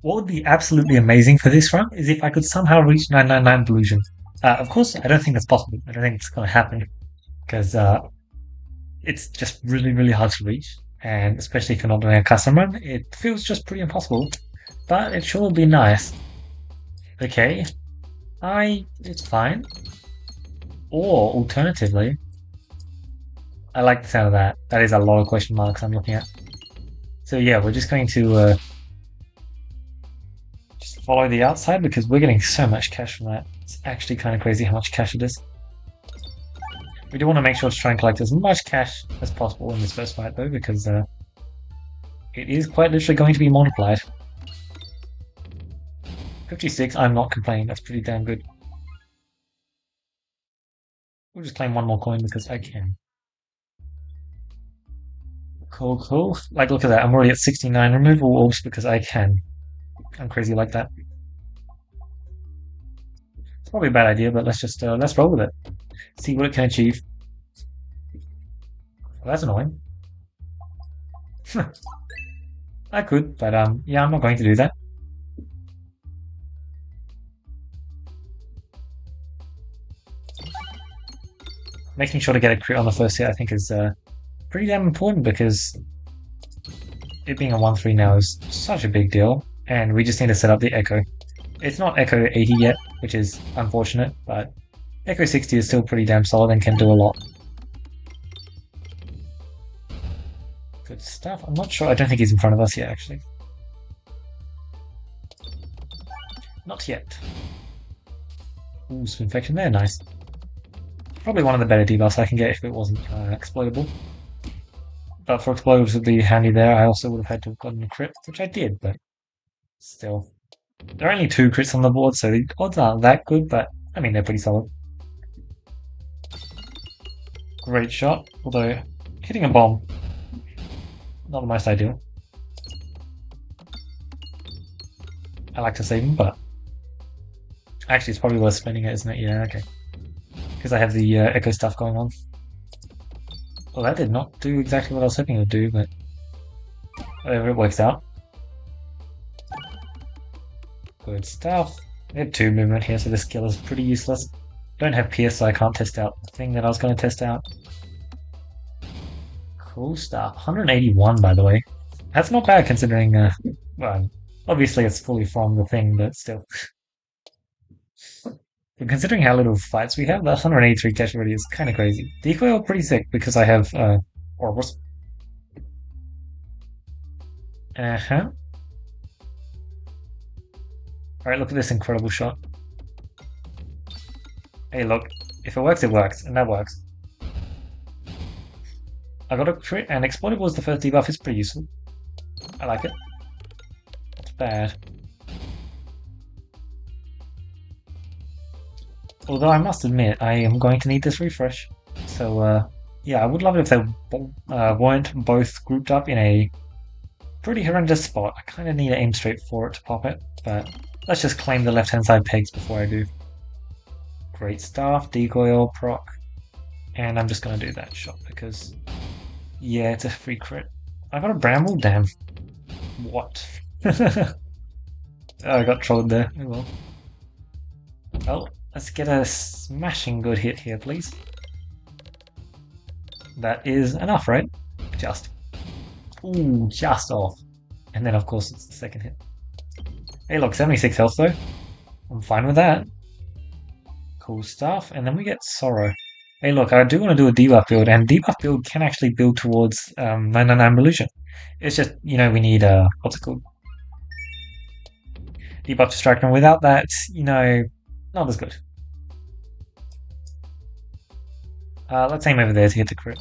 What would be absolutely amazing for this run is if I could somehow reach 999 Delusion. Of course, I don't think that's possible. I don't think it's going to happen because it's just really, really hard to reach. And especially if you're not doing a custom run, it feels just pretty impossible. But it sure would be nice. Okay, it's fine. Or alternatively, I like the sound of that. That is a lot of question marks I'm looking at. So yeah, we're just going to just follow the outside because we're getting so much cash from that. It's actually kind of crazy how much cash it is. We do want to make sure to try and collect as much cash as possible in this first fight though, because it is quite literally going to be multiplied. 56, I'm not complaining, that's pretty damn good. We'll just claim one more coin because I can. Cool, cool. Like, look at that, I'm already at 69. Remove all orbs because I can. I'm crazy like that. It's probably a bad idea, but let's roll with it. See what it can achieve. Well, that's annoying. I could, but yeah, I'm not going to do that. Making sure to get a crit on the first hit, I think, is pretty damn important because it being a 1-3 now is such a big deal, and we just need to set up the Echo. It's not Echo 80 yet, which is unfortunate, but Echo 60 is still pretty damn solid and can do a lot. Good stuff. I'm not sure. I don't think he's in front of us yet, actually. Not yet. Ooh, some infection there. Nice. Probably one of the better debuffs I can get if it wasn't explodable. But for explosives to be handy there, I also would have had to have gotten a crit, which I did, but still. There are only 2 crits on the board, so the odds aren't that good, but I mean, they're pretty solid. Great shot, although hitting a bomb, not the most ideal. I like to save them, but actually it's probably worth spending it, isn't it? Yeah, okay. Because I have the echo stuff going on. Well, that did not do exactly what I was hoping it would do, but whatever, it works out. Good stuff. We have 2 movement here, so this skill is pretty useless. Don't have Pierce, so I can't test out the thing that I was going to test out. Cool stuff. 181, by the way. That's not bad considering, well, obviously it's fully from the thing, but still. But considering how little fights we have, that 183 cash already is kind of crazy. Decoy are pretty sick because I have, Oroboros. Uh-huh. Alright, look at this incredible shot. Hey, look. If it works, it works. And that works. I got a crit, and Explodable was the first debuff. It's pretty useful. I like it. Not bad. Although I must admit, I am going to need this refresh. So, yeah, I would love it if they weren't both grouped up in a pretty horrendous spot. I kind of need to aim straight for it to pop it, but let's just claim the left-hand side pegs before I do. Great stuff, decoy or proc. And I'm just going to do that shot because, yeah, it's a free crit. I got a bramble? Damn. What? Oh, I got trolled there. Oh well. Well, let's get a smashing good hit here, please. That is enough, right? Just. Ooh, just off. And then, of course, it's the second hit. Hey, look, 76 health, though. I'm fine with that. Cool stuff. And then we get Sorrow. Hey, look, I do want to do a debuff build, and debuff build can actually build towards 999 Revolution. It's just, you know, we need, what's it called? Debuff Distraction. Without that, you know, not as good. Let's aim over there to hit the crit.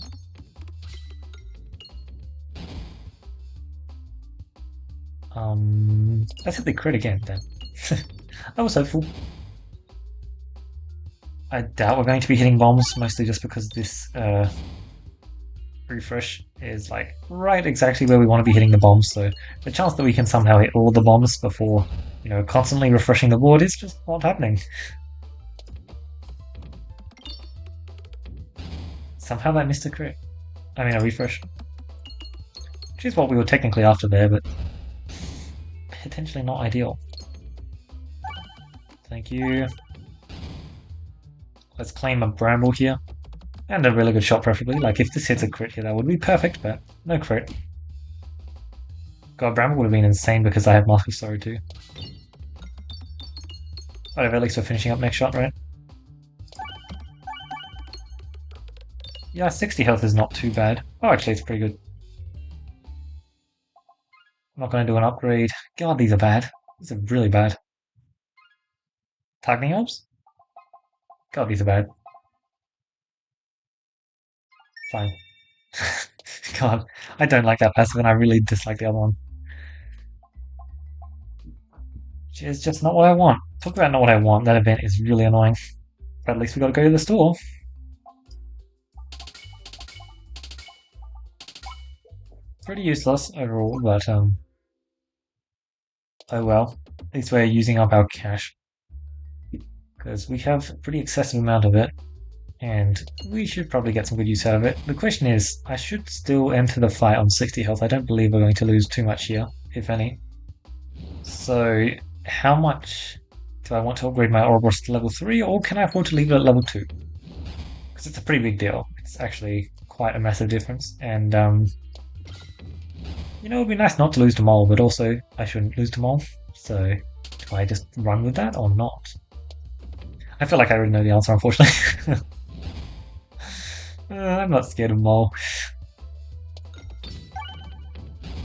Let's hit the crit again then. I was hopeful. I doubt we're going to be hitting bombs, mostly just because this refresh is like right exactly where we want to be hitting the bombs, so the chance that we can somehow hit all the bombs before, you know, constantly refreshing the board is just not happening. Somehow that missed a crit. I mean a refresh. Which is what we were technically after there, but potentially not ideal. Thank you. Let's claim a bramble here. And a really good shot, preferably. Like, if this hits a crit here, that would be perfect, but no crit. God, bramble would have been insane because I have Mask of Sorrow too. Whatever, at least we're finishing up next shot, right? Yeah, 60 health is not too bad. Oh, actually, it's pretty good. I'm not going to do an upgrade. God, these are bad. These are really bad. Targeting Orbs? God, these are bad. Fine. God, I don't like that passive and I really dislike the other one. It's just not what I want. Talk about not what I want. That event is really annoying. But at least we got to go to the store. Pretty useless overall, but oh well. At least we're using up our cash. Because we have a pretty excessive amount of it. And we should probably get some good use out of it. The question is, I should still enter the fight on 60 health. I don't believe we're going to lose too much here, if any. So, how much do I want to upgrade my Oroboros to level 3, or can I afford to leave it at level 2? Because it's a pretty big deal. It's actually quite a massive difference, and you know, it'd be nice not to lose to Mole, but also I shouldn't lose to Mole. So, do I just run with that or not? I feel like I already know the answer, unfortunately. I'm not scared of Mole.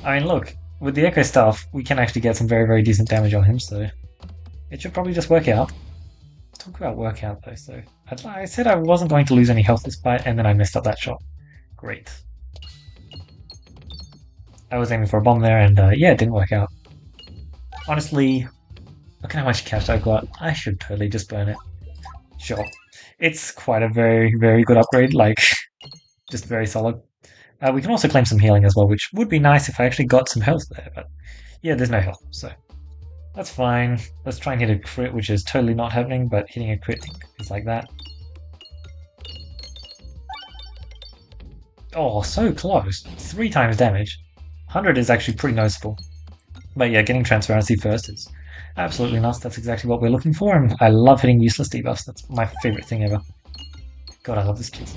I mean, look, with the Echo Staff, we can actually get some very, very decent damage on him, so it should probably just work out. Talk about work out, though, so I said I wasn't going to lose any health this fight, and then I messed up that shot. Great. I was aiming for a bomb there, and yeah, it didn't work out. Honestly, look at how much cash I've got. I should totally just burn it. Sure. It's quite a very, very good upgrade, like, just very solid. We can also claim some healing as well, which would be nice if I actually got some health there, but yeah, there's no health, so that's fine. Let's try and hit a crit, which is totally not happening, but hitting a crit is like that. Oh, so close. 3 times damage. 100 is actually pretty noticeable. But yeah, getting transparency first is absolutely nuts. That's exactly what we're looking for, and I love hitting useless debuffs. That's my favorite thing ever. God, I love this piece.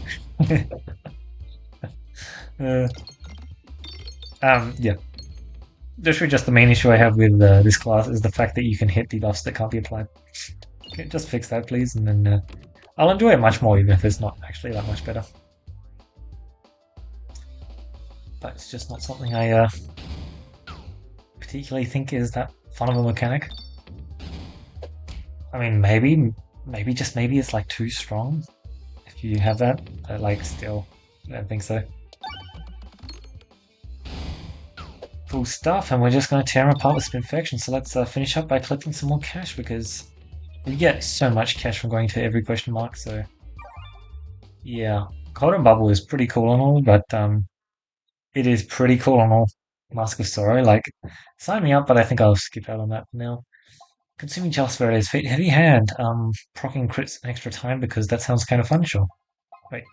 Yeah. Literally just the main issue I have with this class is the fact that you can hit debuffs that can't be applied. Okay, just fix that, please, and then I'll enjoy it much more even if it's not actually that much better. But it's just not something I particularly think is that fun of a mechanic. I mean, maybe just maybe it's like too strong if you have that, but like still, I don't think so. Full stuff, and we're just going to tear them apart with Spinfection. So let's finish up by collecting some more cash because we get so much cash from going to every question mark. So yeah, Golden Bubble is pretty cool and all, but it is pretty cool and all. Mask of Sorrow, like, sign me up, but I think I'll skip out on that for now. Consuming Jalsveri's Fate Heavy Hand, proccing crits an extra time because that sounds kind of fun, sure. Wait.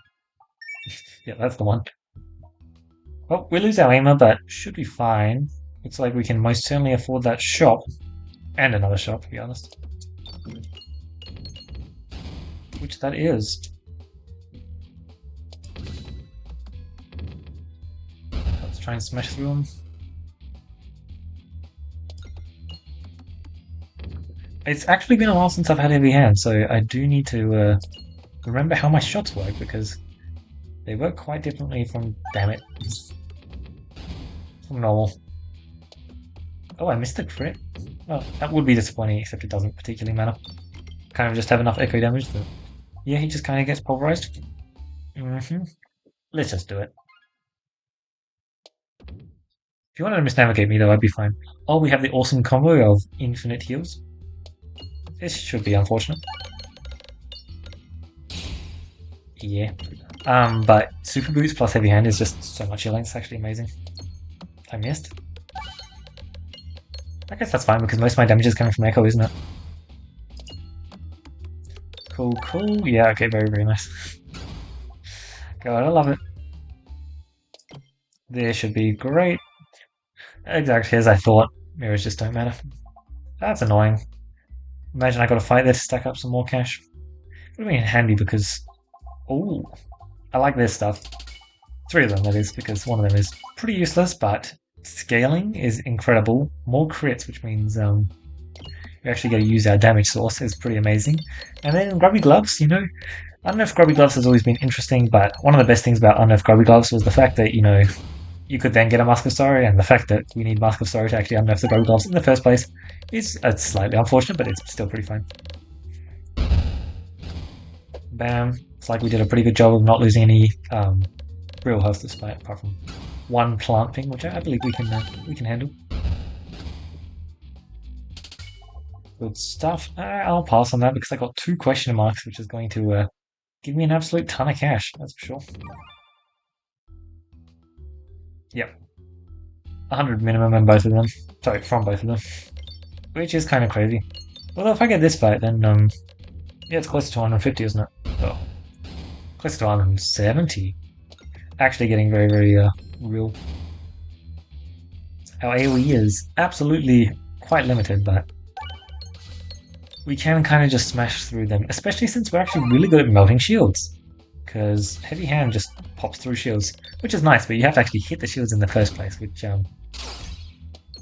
Yeah, that's the one. Well, we lose our aimer, but should be fine. Looks like we can most certainly afford that shop. And another shop, to be honest. Which that is. Let's try and smash through them. It's actually been a while since I've had heavy hand, so I do need to remember how my shots work, because they work quite differently from, damn it, from normal. Oh, I missed the crit? Well, that would be disappointing, except it doesn't particularly matter. Kind of just have enough echo damage that... Yeah, he just kind of gets pulverized. Let's just do it. If you wanted to misnavigate me, though, I'd be fine. Oh, we have the awesome combo of infinite heals. This should be unfortunate. Yeah. But Super Boots plus Heavy Hand is just so much healing, it's actually amazing. I missed. I guess that's fine because most of my damage is coming from Echo, isn't it? Cool, cool. Yeah, okay, very, very nice. God, I love it. This should be great. Exactly as I thought. Mirrors just don't matter. That's annoying. Imagine I got to fight there to stack up some more cash. Would have been handy because... Oh, I like this stuff. 3 of them, that is, because one of them is pretty useless, but scaling is incredible. More crits, which means we actually get to use our damage source, is pretty amazing. And then Grubby Gloves, you know, Unnerved Grubby Gloves has always been interesting, but one of the best things about Unnerved Grubby Gloves was the fact that, you know, you could then get a Mask of Sorrow, and the fact that we need Mask of Sorrow to actually unnerf the Grubby Gloves in the first place is slightly unfortunate, but it's still pretty fine. Bam. It's like we did a pretty good job of not losing any real health despite, apart from one plant thing, which I believe we can handle. Good stuff. I'll pass on that because I got 2 question marks, which is going to give me an absolute ton of cash, that's for sure. Yep. 100 minimum in both of them. Sorry, from both of them. Which is kind of crazy. Although if I get this fight, then yeah, it's close to 150, isn't it? Oh, close to 170. Actually getting very, very real. Our AoE is absolutely quite limited, but we can kind of just smash through them, especially since we're actually really good at melting shields. Because Heavy Hand just pops through shields, which is nice, but you have to actually hit the shields in the first place, which,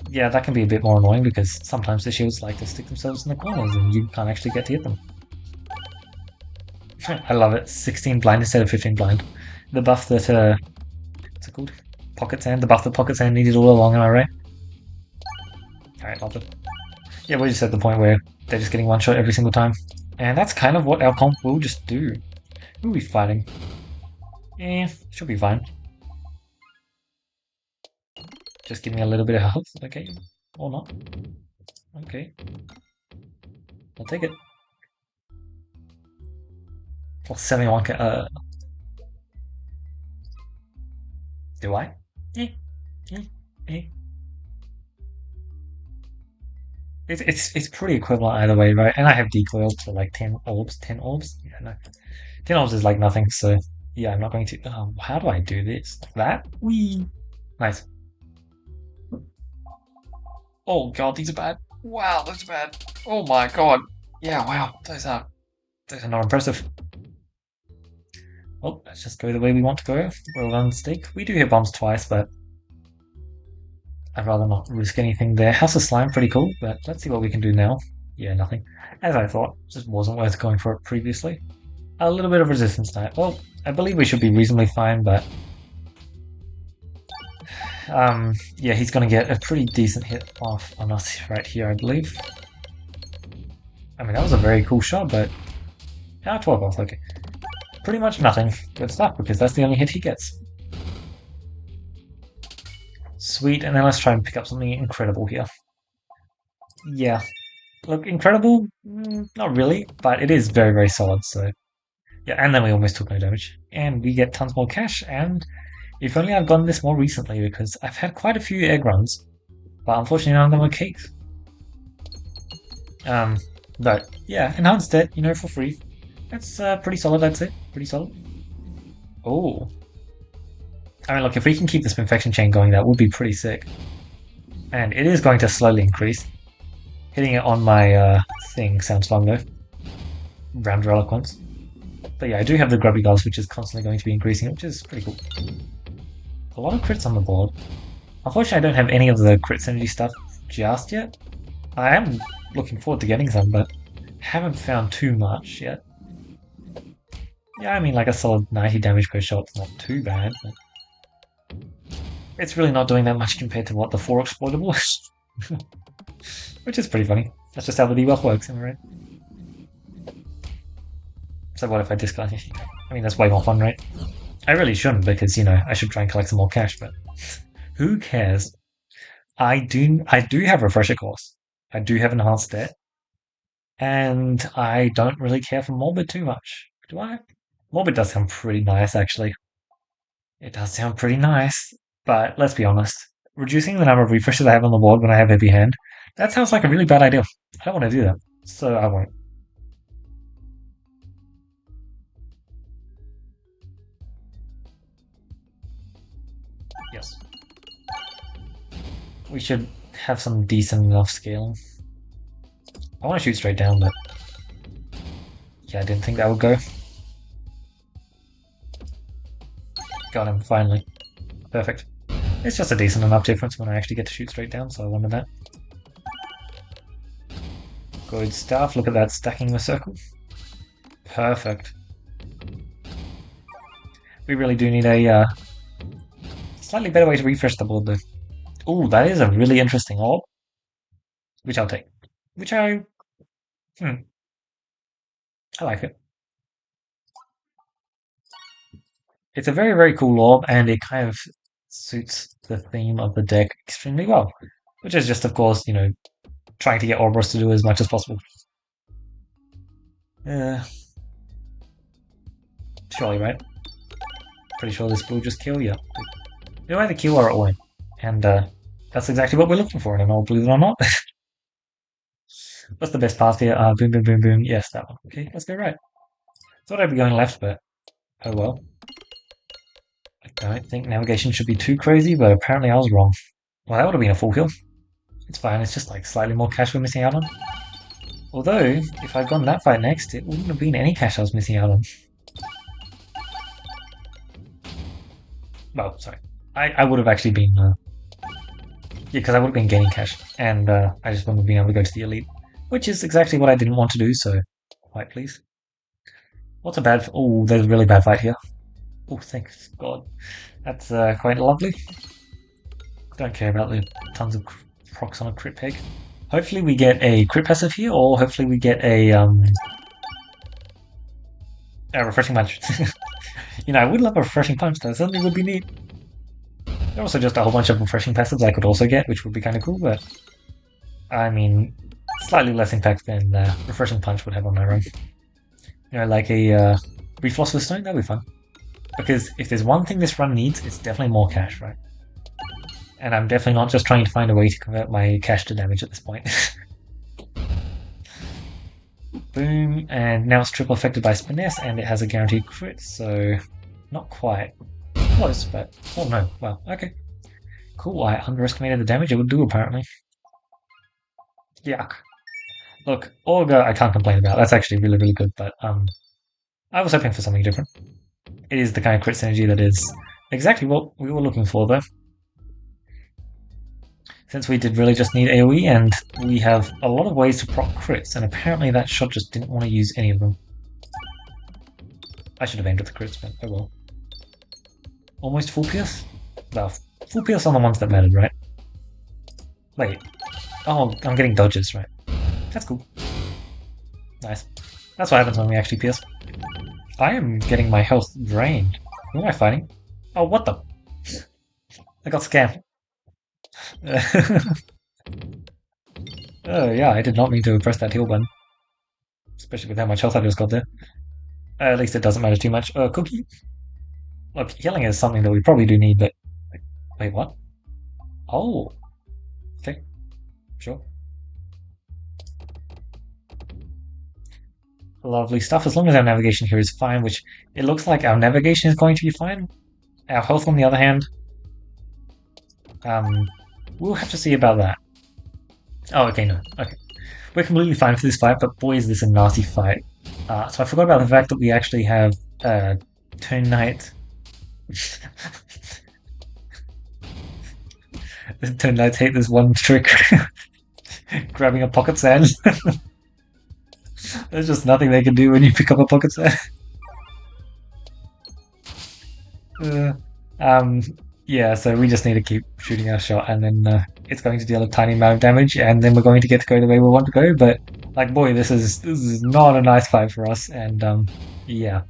yeah, that can be a bit more annoying because sometimes the shields like to stick themselves in the corners and you can't actually get to hit them. I love it. 16 blind instead of 15 blind. The buff that, what's it called? Pocket Sand. The buff that Pocket Sand needed all along, am I right? Alright, love it. Yeah, we're just at the point where they're just getting one shot every single time. And that's kind of what our comp will just do. Who are we fighting? Eh, should be fine. Just give me a little bit of health, okay? Or not. Okay. I'll take it. Or 71k, do I? Eh, eh, eh. It's pretty equivalent either way, right? And I have decoy for like 10 orbs. 10 orbs? Yeah, no. 10 orbs is like nothing, so yeah, I'm not going to... how do I do this? Like that? Whee! Nice. Oh god, these are bad. Wow, that's bad. Oh my god. Yeah, wow, those are not impressive. Well, let's just go the way we want to go. Well done, Steak. We do hit bombs twice, but I'd rather not risk anything there. House of Slime, pretty cool, but let's see what we can do now. Yeah, nothing. As I thought, just wasn't worth going for it previously. A little bit of resistance now. Well, I believe we should be reasonably fine, but yeah, he's going to get a pretty decent hit off on us right here, I believe. I mean, that was a very cool shot, but 12 off, okay. Pretty much nothing. Good stuff, because that's the only hit he gets. Sweet, and then let's try and pick up something incredible here. Yeah. Look, incredible? Not really, but it is very, very solid, so... Yeah, and then we almost took no damage. And we get tons more cash, and if only I'd gotten this more recently, because I've had quite a few egg runs, but unfortunately none of them were cakes. But, yeah, enhanced debt, you know, for free. That's pretty solid, I'd say. Pretty solid. Oh. I mean, look, if we can keep this infection chain going, that would be pretty sick. And it is going to slowly increase. Hitting it on my thing sounds fun, though. Round Eloquence. But yeah, I do have the Grubby Gloves, which is constantly going to be increasing, which is pretty cool. A lot of crits on the board. Unfortunately, I don't have any of the crit synergy stuff just yet. I am looking forward to getting some, but haven't found too much yet. Yeah, I mean, like a solid 90 damage per shot's not too bad, but it's really not doing that much compared to what the 4 exploitable is. Which is pretty funny. That's just how the debuff works, am I right? So what if I discard it? I mean, that's way more fun, right? I really shouldn't, because, you know, I should try and collect some more cash, but who cares? I do have Refresher Course. I do have Enhanced Debt. And I don't really care for Morbid too much. Do I? Morbid does sound pretty nice, actually. It does sound pretty nice. But let's be honest. Reducing the number of refreshes I have on the board when I have Heavy Hand, that sounds like a really bad idea. I don't want to do that. So I won't. Yes. We should have some decent enough scaling. I want to shoot straight down, but yeah, I didn't think that would go. Got him, finally. Perfect. It's just a decent enough difference when I actually get to shoot straight down, so I wanted that. Good stuff. Look at that, stacking the circle. Perfect. We really do need a slightly better way to refresh the board, though. Ooh, that is a really interesting orb, which I'll take. Which I like it. It's a very, very cool orb, and it kind of suits the theme of the deck extremely well. Which is just, of course, trying to get Oroboros to do as much as possible. Surely, right? Pretty sure this will just kill you. It'll either kill or it won't. And that's exactly what we're looking for in an orb, believe it or not. What's the best path here? Boom, boom, boom, boom. Yes, that one. Okay, let's go right. Thought I'd be going left, but oh well. I don't think navigation should be too crazy, but apparently I was wrong. Well, that would have been a full kill. It's fine, it's just like slightly more cash we're missing out on. Although, if I'd gone that fight next, it wouldn't have been any cash I was missing out on. Well, sorry. I would have actually been... yeah, because I would have been gaining cash, and I just wouldn't have been able to go to the elite. Which is exactly what I didn't want to do, so quite pleased. What's a bad... Oh, there's a really bad fight here. Oh, thanks God. That's quite lovely. Don't care about the tons of procs on a crit peg. Hopefully we get a crit passive here, or hopefully we get a refreshing punch. I would love a refreshing punch, that certainly would be neat. There are also just a whole bunch of refreshing passives I could also get, which would be kind of cool, but I mean, slightly less impact than refreshing punch would have on their own. Like a refloss with stone, that'd be fun. Because if there's one thing this run needs, it's definitely more cash, right? And I'm definitely not just trying to find a way to convert my cash to damage at this point. Boom, and now it's triple affected by Spiness, and it has a guaranteed crit, so not quite. Close, but oh no, well, okay. Cool, I underestimated the damage it would do, apparently. Yuck. Look, Augur I can't complain about, that's actually really, really good, but I was hoping for something different. It is the kind of crit synergy that is exactly what we were looking for, though. Since we did really just need AoE, and we have a lot of ways to proc crits, and apparently that shot just didn't want to use any of them. I should have aimed at the crits, but oh well. Almost full pierce? Well, full pierce on the ones that mattered, right? Wait. Oh, I'm getting dodges, right. That's cool. Nice. That's what happens when we actually pierce. I am getting my health drained. Who am I fighting? Oh, what the? I got scammed. Oh yeah, I did not mean to press that heal button. Especially with how much health I just got there. At least it doesn't matter too much. Cookie? Look, healing is something that we probably do need, but... Wait, what? Oh. Okay. Sure. Lovely stuff. As long as our navigation here is fine, which it looks like our navigation is going to be fine. Our health, on the other hand... we'll have to see about that. Oh, okay, no. Okay. We're completely fine for this fight, but boy is this a nasty fight. So I forgot about the fact that we actually have Turn Knight. The Turn Knights hate this one trick. Grabbing a pocket sand. There's just nothing they can do when you pick up a pocket sand. Yeah, so we just need to keep shooting our shot, and then it's going to deal a tiny amount of damage, and then we're going to get to go the way we want to go. But like, boy, this is not a nice fight for us, and yeah.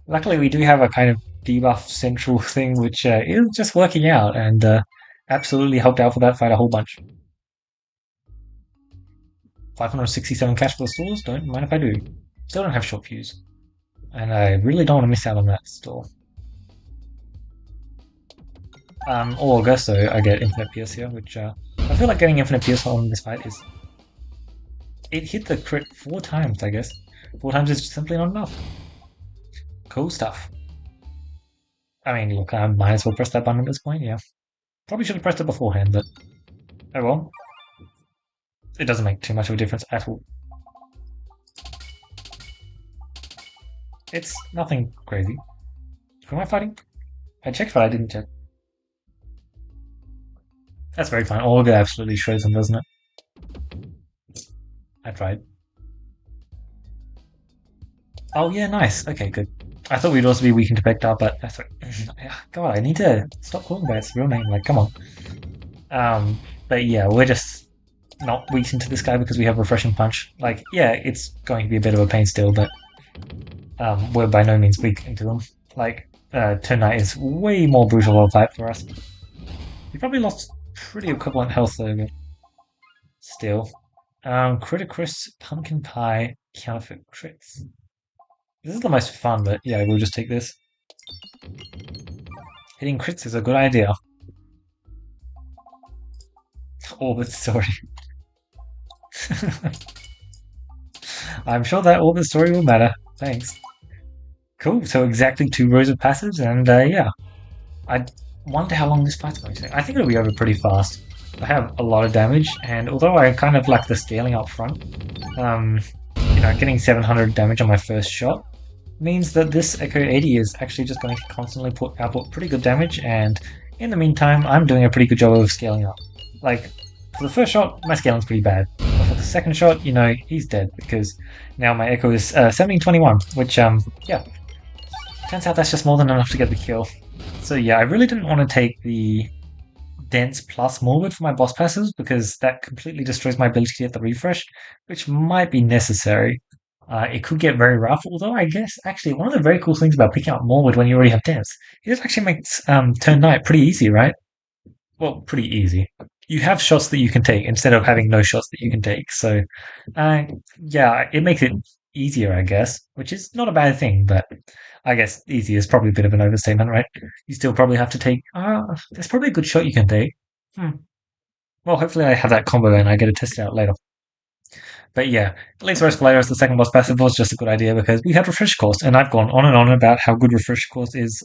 Luckily, we do have a kind of debuff central thing, which is just working out, and absolutely helped out for that fight a whole bunch. 567 cash for the stores. Don't mind if I do. Still don't have short fuse, and I really don't want to miss out on that store. Augur, so I get Infinite Pierce here, which I feel like getting Infinite Pierce on this fight is... It hit the crit 4 times, I guess. 4 times is simply not enough. Cool stuff. I mean, look, I might as well press that button at this point, yeah. Probably should have pressed it beforehand, but... Oh well, it doesn't make too much of a difference at all. It's nothing crazy. Who am I fighting? I checked, but I didn't check. That's very fine. Olga absolutely shreds them, doesn't it? I tried. Oh yeah, nice. Okay, good. I thought we'd also be weakened to Vector, but that's right. God, I need to stop calling by its real name. Like, come on. But yeah, we're just not weakened to this guy because we have refreshing punch. Like, yeah, it's going to be a bit of a pain still, but we're by no means weakened to them. Like, Turn Knight is way more brutal of a fight for us. We probably lost pretty equivalent health though, but still. Criticris, Pumpkin Pie, Counterfeit Crits. This is the most fun, but yeah, we'll just take this. Hitting crits is a good idea. Orbit story. I'm sure that orbit story will matter. Thanks. Cool, so exactly 2 rows of passives, and yeah. I wonder how long this fight's going to take. I think it'll be over pretty fast. I have a lot of damage, and although I kind of like the scaling up front, um, getting 700 damage on my first shot means that this Echo 80 is actually just going to constantly output pretty good damage, and in the meantime, I'm doing a pretty good job of scaling up. Like, for the first shot, my scaling's pretty bad. But for the second shot, he's dead, because now my Echo is 1721, which, yeah, turns out that's just more than enough to get the kill. So yeah, I really didn't want to take the Dense plus Morbid for my boss passes because that completely destroys my ability to get the refresh, which might be necessary. It could get very rough, although I guess actually one of the very cool things about picking up Morbid when you already have Dense, it actually makes Turn Knight pretty easy, right? Well, pretty easy. You have shots that you can take instead of having no shots that you can take. So, uh, yeah, it makes it easier, I guess, which is not a bad thing, but I guess easy is probably a bit of an overstatement, right? You still probably have to take. There's probably a good shot you can take. Hmm. Well, hopefully I have that combo and I get to test it out later. But yeah, Laser Escalator as the second boss passive was just a good idea because we had Refresh Course, and I've gone on and on about how good Refresh Course is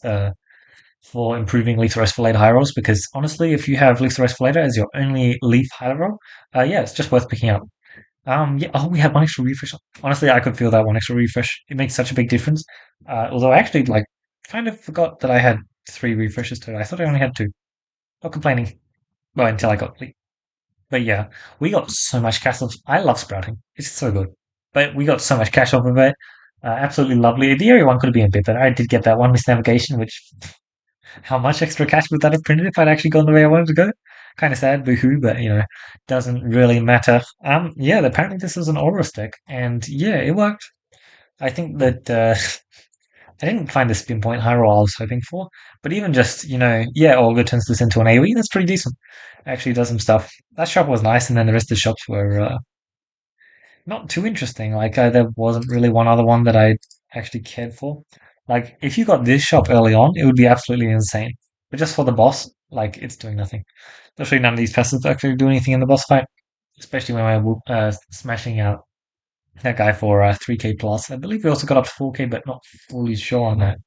for improving Lethal Escalator high rolls because honestly, if you have Lethal Escalator as your only Leaf high roll, yeah, it's just worth picking up. Yeah. Oh, we had one extra refresh. Honestly, I could feel that one extra refresh. It makes such a big difference. Although I actually like kind of forgot that I had 3 refreshes today. I thought I only had 2. Not complaining. Well, until I got Leaf. But yeah, we got so much cash off. I love sprouting. It's so good. But we got so much cash off of it. Absolutely lovely. The area one could have been a bit better. I did get that one miss navigation, which how much extra cash would that have printed if I'd actually gone the way I wanted to go? Kind of sad, boohoo, but doesn't really matter. Yeah, apparently this is an Oroboros deck, and yeah, it worked. I think that I didn't find the spin point high roll I was hoping for, but even just yeah, Olga turns this into an AoE. That's pretty decent. Actually, does some stuff. That shop was nice, and then the rest of the shops were not too interesting. Like there wasn't really one other one that I actually cared for. Like if you got this shop early on, it would be absolutely insane. But just for the boss, like it's doing nothing. Especially none of these passives actually do anything in the boss fight. Especially when we're smashing out that guy for 3k plus. I believe we also got up to 4k, but not fully sure on that.